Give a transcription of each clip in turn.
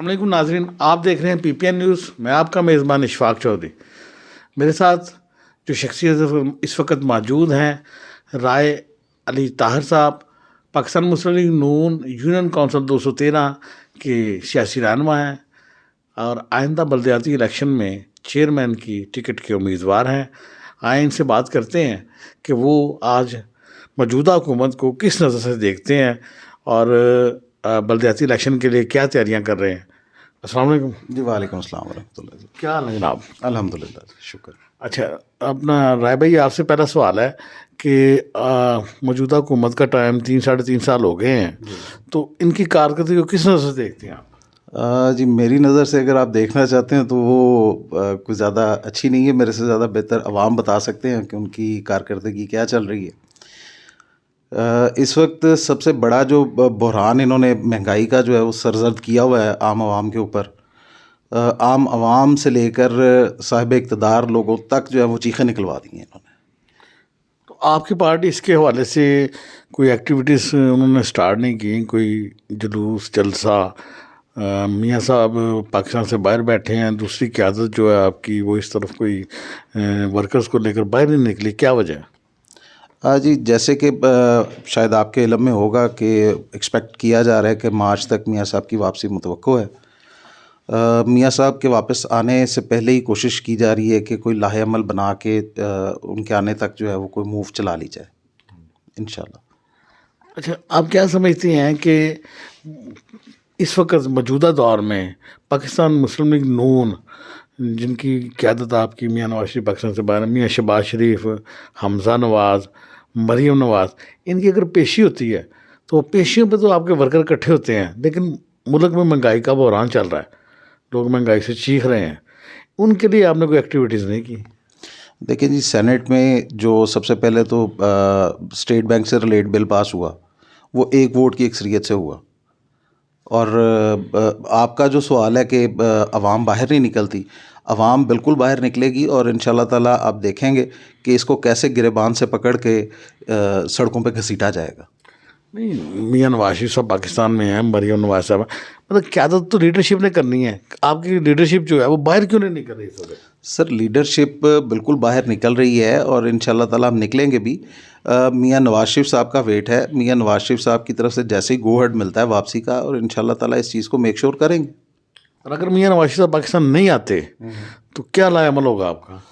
अस्सलाम वालेकुम नाज़रीन, आप देख रहे हैं पीपीएन न्यूज़। मैं आपका मेज़बान इशफाक चौधरी। मेरे साथ जो शख्सियत इस वक्त मौजूद हैं, राय अली ताहिर साहब, पाकिस्तान मुस्लिम लीग नून यूनियन काउंसिल 213 के सियासी रहनुमा हैं और आइंदा बल्दियाती इलेक्शन में चेयरमैन की टिकट के उम्मीदवार हैं। आए इनसे बात करते हैं कि वो आज मौजूदा हुकूमत को किस नज़र से देखते हैं और बल्दियाती इलेक्शन के लिए क्या तैयारियां कर रहे हैं। अस्सलाम वालेकुम। जी वालेकुम अस्सलाम वरहमतुल्लाह जी। क्या हाल है जनाब? अल्हम्दुलिल्लाह शुक्र। अच्छा, अपना राय भाई आपसे पहला सवाल है कि मौजूदा हुकूमत का टाइम 3-3.5 साल हो गए हैं, तो इनकी कारकर्दगी को किस नज़र से देखते हैं आप? जी मेरी नज़र से अगर आप देखना चाहते हैं तो वो कुछ ज़्यादा अच्छी नहीं है। मेरे से ज़्यादा बेहतर अवाम बता सकते हैं कि उनकी कारकर्दगी क्या चल रही है। इस वक्त सबसे बड़ा जो बहरान इन्होंने महंगाई का जो है वो सरजर्द किया हुआ है आम आवाम के ऊपर। आम आवाम से लेकर साहिब इक़्तिदार लोगों तक जो है वो चीखें निकलवा दी हैं इन्होंने। तो आपकी पार्टी इसके हवाले से कोई एक्टिविटीज़ उन्होंने स्टार्ट नहीं की? कोई जुलूस जलसा? मियाँ साहब पाकिस्तान से बाहर बैठे हैं, दूसरी क़यादत जो है आपकी वो इस तरफ कोई वर्कर्स को लेकर बाहर नहीं निकली, क्या वजह है? जी जैसे कि शायद आपके इल्म में होगा कि एक्सपेक्ट किया जा रहा है कि मार्च तक मियाँ साहब की वापसी मुतवक्को है। मियाँ साहब के वापस आने से पहले ही कोशिश की जा रही है कि कोई लाहे अमल बना के उनके आने तक जो है वो कोई मूव चला ली जाए इंशाल्लाह। अच्छा, आप क्या समझते हैं कि इस वक्त मौजूदा दौर में पाकिस्तान मुस्लिम लीग नून जिनकी क़यादत आपकी मियाँ नवाज शरीफ पाकिस्तान से बाहर, मियाँ शहबाज शरीफ, हमज़ा नवाज़, मरीम नवाज़, इनकी अगर पेशी होती है तो पेशियों पे तो आपके वर्कर इकट्ठे होते हैं, लेकिन मुल्क में महंगाई का बहरान चल रहा है, लोग महंगाई से चीख रहे हैं, उनके लिए आपने कोई एक्टिविटीज़ नहीं की? देखिए जी, सेनेट में जो सबसे पहले तो स्टेट बैंक से रिलेट बिल पास हुआ वो एक वोट की अक्सरियत से हुआ। और आपका जो सवाल है कि अवाम बाहर नहीं निकलती, अवाम बिल्कुल बाहर निकलेगी और इंशाल्लाह ताला आप देखेंगे कि इसको कैसे गिरेबान से पकड़ के सड़कों पे घसीटा जाएगा। नहीं, मियाँ नवाज शरीफ साहब पाकिस्तान में हैं, मरीम नवाज साहब, मतलब क़यादत तो लीडरशिप ने करनी है, आपकी लीडरशिप जो है वो बाहर क्यों नहीं निकल रही इस वक्त? सर लीडरशिप बिल्कुल बाहर निकल रही है और इंशाल्लाह ताला हम निकलेंगे भी। मियाँ नवाज शरीफ साहब का वेट है, मियाँ नवाज शरीफ साहब की तरफ से जैसे ही गो अहेड मिलता है वापसी का, और इंशाल्लाह ताला इस चीज़ को मेक श्योर करेंगे। और अगर मियाँ नवाज शरीफ साहब पाकिस्तान नहीं आते तो क्या लाएअमल होगा आपका?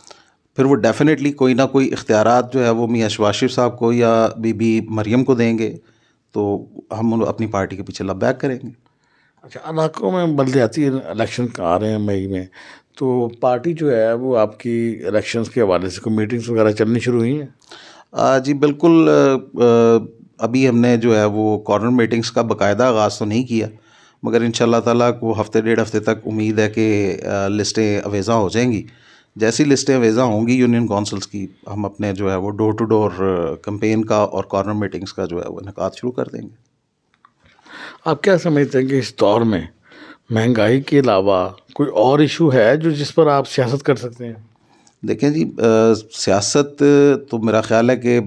फिर वो डेफिनेटली कोई ना कोई इख्तियारात जो है वो मियाँ शहबाज शरीफ साहब को या बीबी मरियम को देंगे, तो हम अपनी पार्टी के पीछे लबैक करेंगे। अच्छा, इलाकों में बल्दियाती इलेक्शन आ रहे हैं मई में, तो पार्टी जो है वो आपकी इलेक्शंस के हवाले से कोई मीटिंग्स वगैरह चलनी शुरू हुई हैं? जी बिल्कुल। अभी हमने जो है वो कॉर्नर मीटिंग्स का बाकायदा आगाज़ तो नहीं किया, मगर इंशाल्लाह ताला को हफ़्ते डेढ़ हफ़्ते तक उम्मीद है कि लिस्टें अवेज़ा हो जाएंगी। जैसी लिस्टें अवेज़ा होंगी यूनियन काउंसिल्स की, हम अपने जो है वो डोर टू डोर कैंपेन का और कॉर्नर मीटिंग्स का जो है वो इनेकाद शुरू कर देंगे। आप क्या समझते हैं कि इस दौर में महंगाई के अलावा कोई और इशू है जो जिस पर आप सियासत कर सकते हैं? देखें जी, सियासत तो मेरा ख़्याल है कि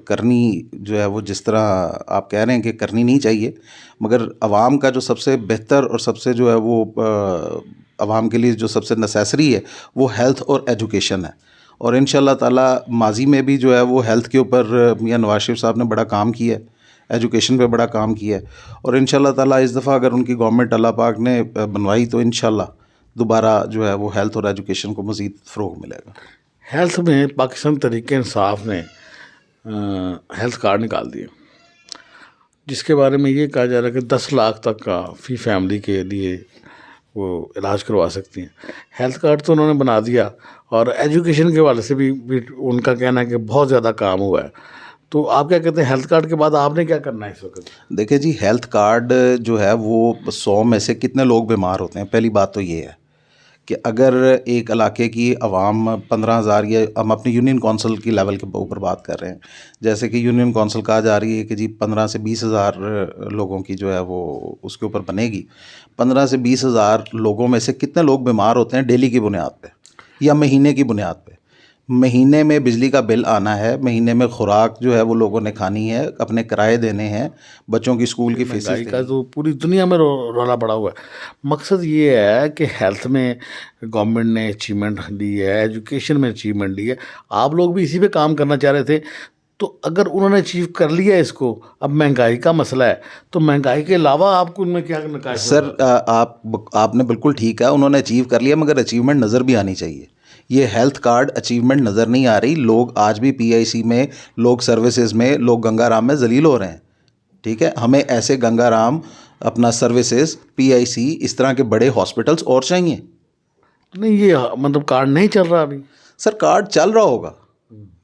करनी जो है वो जिस तरह आप कह रहे हैं कि करनी नहीं चाहिए, मगर आवाम का जो सबसे बेहतर और सबसे जो है वो आवाम के लिए जो सबसे नेसेसरी है वो हेल्थ और एजुकेशन है। और इंशाल्लाह ताला माजी में भी जो है वो हेल्थ के ऊपर मियाँ नवाज शरीफ साहब ने बड़ा काम किया है, एजुकेशन पे बड़ा काम किया है, और इंशाल्लाह ताला इस दफ़ा अगर उनकी गवर्नमेंट अल्लाह पाक ने बनवाई तो इंशाल्लाह दोबारा जो है वो हेल्थ और एजुकेशन को मज़ीद फ़रोग़ मिलेगा। हेल्थ में पाकिस्तान तहरीक इंसाफ ने हेल्थ कार्ड निकाल दिए, जिसके बारे में ये कहा जा रहा है कि 10 लाख तक का फ़ी फैमिली के लिए वो इलाज करवा सकती हैं। हेल्थ कार्ड तो उन्होंने बना दिया, और एजुकेशन के हवाले से भी उनका कहना है कि बहुत ज़्यादा काम हुआ है। तो आप क्या कहते हैं, हेल्थ कार्ड के बाद आपने क्या करना है इस वक्त? देखिए जी, हेल्थ कार्ड जो है वो 100 में से कितने लोग बीमार होते हैं? पहली बात तो ये है कि अगर एक इलाके की आवाम 15,000, या हम अपनी यूनियन काउंसिल की लेवल के ऊपर बात कर रहे हैं, जैसे कि यूनियन काउंसिल कहा जा रही है कि जी 15 से 20,000 लोगों की जो है वो उसके ऊपर बनेगी। 15 से 20,000 लोगों में से कितने लोग बीमार होते हैं डेली की बुनियाद पे या महीने की बुनियाद पे? महीने में बिजली का बिल आना है, महीने में खुराक जो है वो लोगों ने खानी है, अपने किराए देने हैं, बच्चों की स्कूल की फीसें महंगाई का तो पूरी दुनिया में रौला पड़ा हुआ है। मकसद ये है कि हेल्थ में गवर्नमेंट ने अचीवमेंट ली है, एजुकेशन में अचीवमेंट ली है, आप लोग भी इसी पे काम करना चाह रहे थे। तो अगर उन्होंने अचीव कर लिया इसको, अब महंगाई का मसला है, तो महंगाई के अलावा आपको उनमें क्या नकाश सर आपने बिल्कुल ठीक है, उन्होंने अचीव कर लिया, मगर अचीवमेंट नज़र भी आनी चाहिए। ये हेल्थ कार्ड अचीवमेंट नज़र नहीं आ रही। लोग आज भी पीआईसी में, लोग सर्विसेज में, लोग गंगाराम में जलील हो रहे हैं। ठीक है, हमें ऐसे गंगाराम, अपना सर्विसेज, पीआईसी, इस तरह के बड़े हॉस्पिटल्स और चाहिए। नहीं, ये मतलब कार्ड नहीं चल रहा अभी। सर कार्ड चल रहा होगा,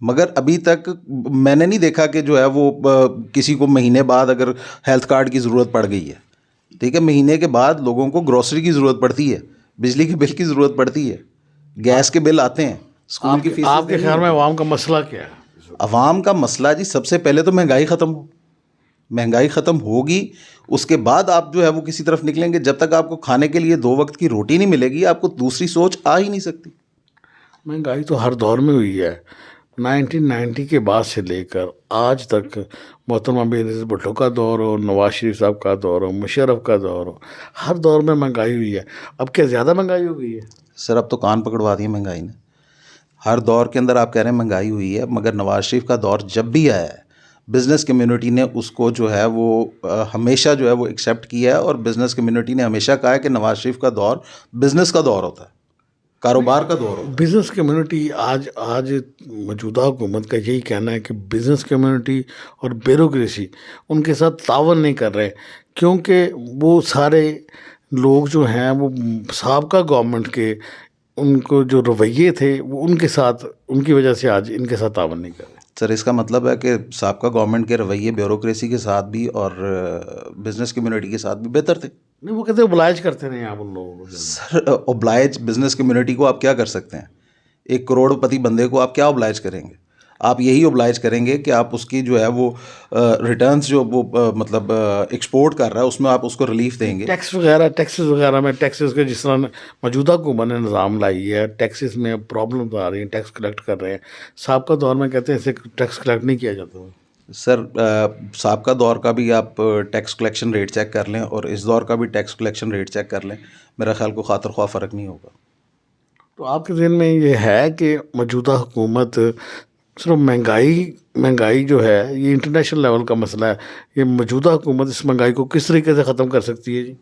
मगर अभी तक मैंने नहीं देखा कि जो है वो किसी को महीने बाद अगर हेल्थ कार्ड की ज़रूरत पड़ गई है, ठीक है, महीने के बाद लोगों को ग्रोसरी की ज़रूरत पड़ती है, बिजली के बिल की ज़रूरत पड़ती है, गैस के बिल आते हैं, स्कूल की फीस। आपके ख्याल में अवाम का मसला क्या है? अवाम का मसला जी, सबसे पहले तो महंगाई ख़त्म हो। महंगाई ख़त्म होगी, उसके बाद आप जो है वो किसी तरफ निकलेंगे। जब तक आपको खाने के लिए 2 वक्त की रोटी नहीं मिलेगी, आपको दूसरी सोच आ ही नहीं सकती। महंगाई तो हर दौर में हुई है। 1990 के बाद से लेकर आज तक, मोहतरमा बेनज़ीर भुट्टो का दौर हो, नवाज शरीफ साहब का दौर हो, मुशर्रफ का दौर हो, हर दौर में महंगाई हुई है। अब क्या ज़्यादा महंगाई हो गई है? सर अब तो कान पकड़वा दिए महंगाई ने। हर दौर के अंदर आप कह रहे हैं महंगाई हुई है, मगर नवाज शरीफ का दौर जब भी आया है, बिज़नेस कम्युनिटी ने उसको जो है वो हमेशा जो है वो एक्सेप्ट किया है, और बिज़नेस कम्युनिटी ने हमेशा कहा है कि नवाज शरीफ का दौर बिज़नेस का दौर होता है, कारोबार का दौर होता है। बिज़नेस कम्युनिटी आज आज मौजूदा हुकूमत का यही कहना है कि बिज़नेस कम्युनिटी और ब्यूरोक्रेसी उनके साथ तावन नहीं कर रहे, क्योंकि वो सारे लोग जो हैं वो साबका गवर्नमेंट के उनको जो रवैये थे वो उनके साथ, उनकी वजह से आज इनके साथ तावन नहीं कर रहे। सर इसका मतलब है कि साबका गवर्नमेंट के रवैये ब्यूरोक्रेसी के साथ भी और बिज़नेस कम्युनिटी के साथ भी बेहतर थे। नहीं, वो कहते हैं ओब्लाइज करते रहे आप उन लोगों को। सर ओब्लाइज बिज़नेस कम्युनिटी को आप क्या कर सकते हैं? 1 करोड़पति बंदे को आप क्या ओब्लाइज करेंगे? आप यही ओब्लाइज करेंगे कि आप उसकी जो है वो रिटर्न्स जो वो मतलब एक्सपोर्ट कर रहा है, उसमें आप उसको रिलीफ देंगे। टैक्सेस वगैरह में, टैक्सेस के जिस तरह मौजूदा हुकूमत ने निज़ाम लाई है, टैक्सेस में प्रॉब्लम आ रही है, टैक्स कलेक्ट कर रहे हैं। साहब दौर में कहते हैं ऐसे टैक्स कलेक्ट नहीं किया जाता। सर साहब दौर का भी आप टैक्स कलेक्शन रेट चेक कर लें, और इस दौर का भी टैक्स कलेक्शन रेट चेक कर लें, मेरा ख्याल को खातर ख्वाह फ़र्क नहीं होगा। तो आपके ज़हन में ये है कि मौजूदा हुकूमत सिर्फ महंगाई जो है ये इंटरनेशनल लेवल का मसला है, ये मौजूदा हुकूमत इस महंगाई को किस तरीके से ख़त्म कर सकती है जी?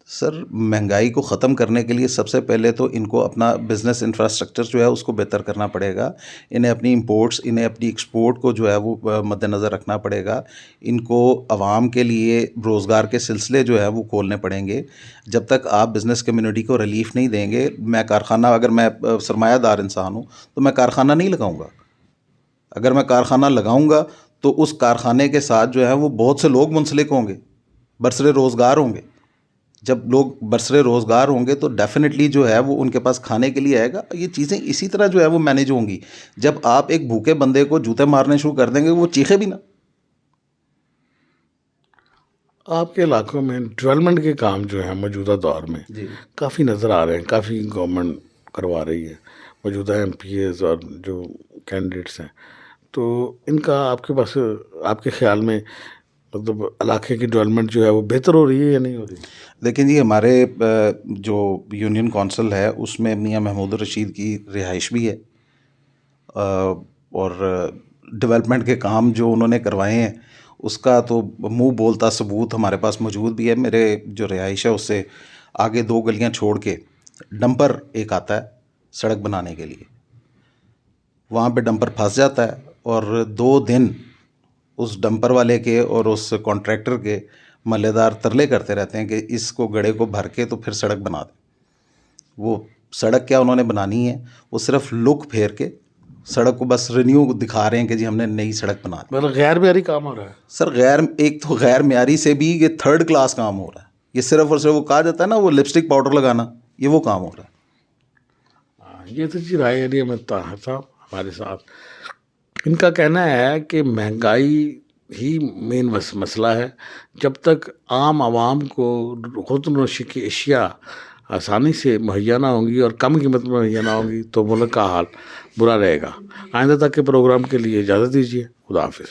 सर महंगाई को ख़त्म करने के लिए सबसे पहले तो इनको अपना बिज़नेस इंफ्रास्ट्रक्चर जो है उसको बेहतर करना पड़ेगा। इन्हें अपनी इंपोर्ट्स, इन्हें अपनी एक्सपोर्ट को जो है वो मद्देनज़र रखना पड़ेगा। इनको आवाम के लिए रोज़गार के सिलसिले जो है वो खोलने पड़ेंगे। जब तक आप बिज़नेस कम्युनिटी को रिलीफ़ नहीं देंगे, मैं कारखाना, अगर मैं सरमायादार इंसान हूँ तो मैं कारखाना नहीं लगाऊँगा। अगर मैं कारखाना लगाऊँगा तो उस कारखाने के साथ जो है वो बहुत से लोग मुंसलिक होंगे, बरसरे रोज़गार होंगे। जब लोग बरसरे रोज़गार होंगे तो डेफिनेटली जो है वो उनके पास खाने के लिए आएगा। ये चीज़ें इसी तरह जो है वो मैनेज होंगी। जब आप एक भूखे बंदे को जूते मारने शुरू कर देंगे, वो चीखे भी ना। आपके इलाकों में डेवलपमेंट के काम जो है मौजूदा दौर में जी काफ़ी नज़र आ रहे हैं, काफ़ी गवर्नमेंट करवा रही है, मौजूदा एमपीएस और जो कैंडिडेट्स हैं, तो इनका आपके पास, आपके ख्याल में मतलब इलाके की डेवलपमेंट जो है वो बेहतर हो रही है या नहीं हो रही? लेकिन जी हमारे जो यूनियन कौंसिल है उसमें मियां महमूद रशीद की रिहाइश भी है, और डेवलपमेंट के काम जो उन्होंने करवाए हैं उसका तो मुंह बोलता सबूत हमारे पास मौजूद भी है। मेरे जो रिहाइश है उससे आगे 2 गलियां छोड़ के डंपर एक आता है सड़क बनाने के लिए, वहाँ पे डंपर फंस जाता है, और 2 दिन उस डंपर वाले के और उस कॉन्ट्रैक्टर के मल्लेदार तरले करते रहते हैं कि इसको गड्ढे को भर के तो फिर सड़क बना दें। वो सड़क क्या उन्होंने बनानी है, वो सिर्फ लुक फेर के सड़क को बस रिन्यू दिखा रहे हैं कि जी हमने नई सड़क बना दी। मतलब गैर मेरी काम हो रहा है। सर एक तो गैर म्यारी से भी ये 3rd क्लास काम हो रहा है। ये सिर्फ और सिर्फ वो कहा जाता है ना, वो लिपस्टिक पाउडर लगाना, ये वो काम हो रहा है। ये तो जी राय अली अहमद ताहिर साहब हमारे साथ, इनका कहना है कि महंगाई ही मेन मसला है। जब तक आम आवाम को खुदनोशी की अशिया आसानी से मुहैया ना होंगी और कम कीमत में मुहैया ना होंगी तो मुल्क का हाल बुरा रहेगा। आइंदा तक के प्रोग्राम के लिए इजाज़त दीजिए। खुदा हाफिज़।